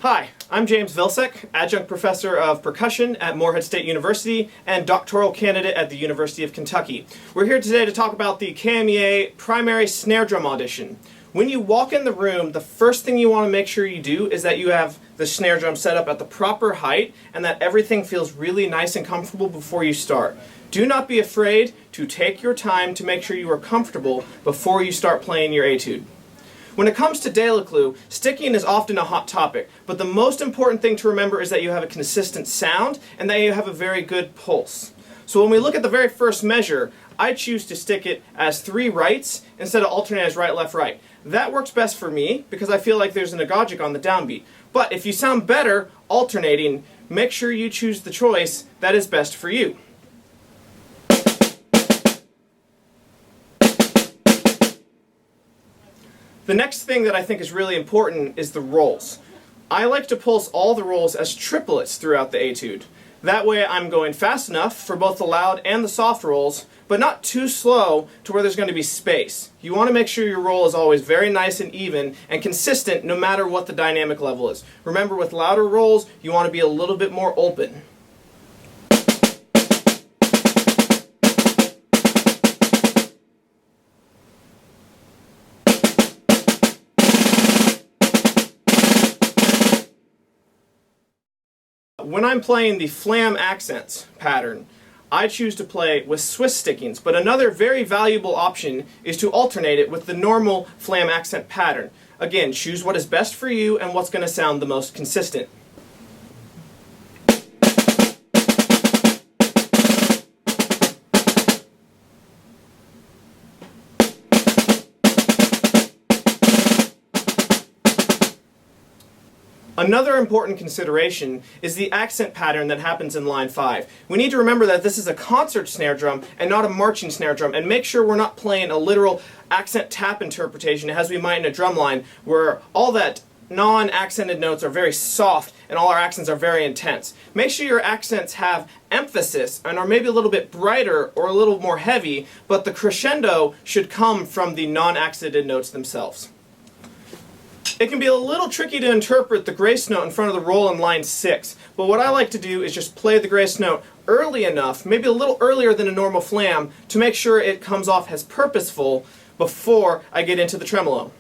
Hi, I'm James Vilsek, Adjunct Professor of Percussion at Morehead State University and Doctoral Candidate at the University of Kentucky. We're here today to talk about the KMEA Primary Snare Drum Audition. When you walk in the room, the first thing you want to make sure you do is that you have the snare drum set up at the proper height and that everything feels really nice and comfortable before you start. Do not be afraid to take your time to make sure you are comfortable before you start playing your etude. When it comes to Delaclue, sticking is often a hot topic, but the most important thing to remember is that you have a consistent sound and that you have a very good pulse. So when we look at the very first measure, I choose to stick it as 3 rights instead of alternate as right, left, right. That works best for me because I feel like there's an agogic on the downbeat. But if you sound better alternating, make sure you choose the choice that is best for you. The next thing that I think is really important is the rolls. I like to pulse all the rolls as triplets throughout the etude. That way I'm going fast enough for both the loud and the soft rolls, but not too slow to where there's going to be space. You want to make sure your roll is always very nice and even and consistent no matter what the dynamic level is. Remember, with louder rolls, you want to be a little bit more open. When I'm playing the flam accents pattern, I choose to play with Swiss stickings, but another very valuable option is to alternate it with the normal flam accent pattern. Again, choose what is best for you and what's going to sound the most consistent. Another important consideration is the accent pattern that happens in line 5. We need to remember that this is a concert snare drum and not a marching snare drum, and make sure we're not playing a literal accent tap interpretation as we might in a drum line where all that non-accented notes are very soft and all our accents are very intense. Make sure your accents have emphasis and are maybe a little bit brighter or a little more heavy, but the crescendo should come from the non-accented notes themselves. It can be a little tricky to interpret the grace note in front of the roll in line 6, but what I like to do is just play the grace note early enough, maybe a little earlier than a normal flam, to make sure it comes off as purposeful before I get into the tremolo.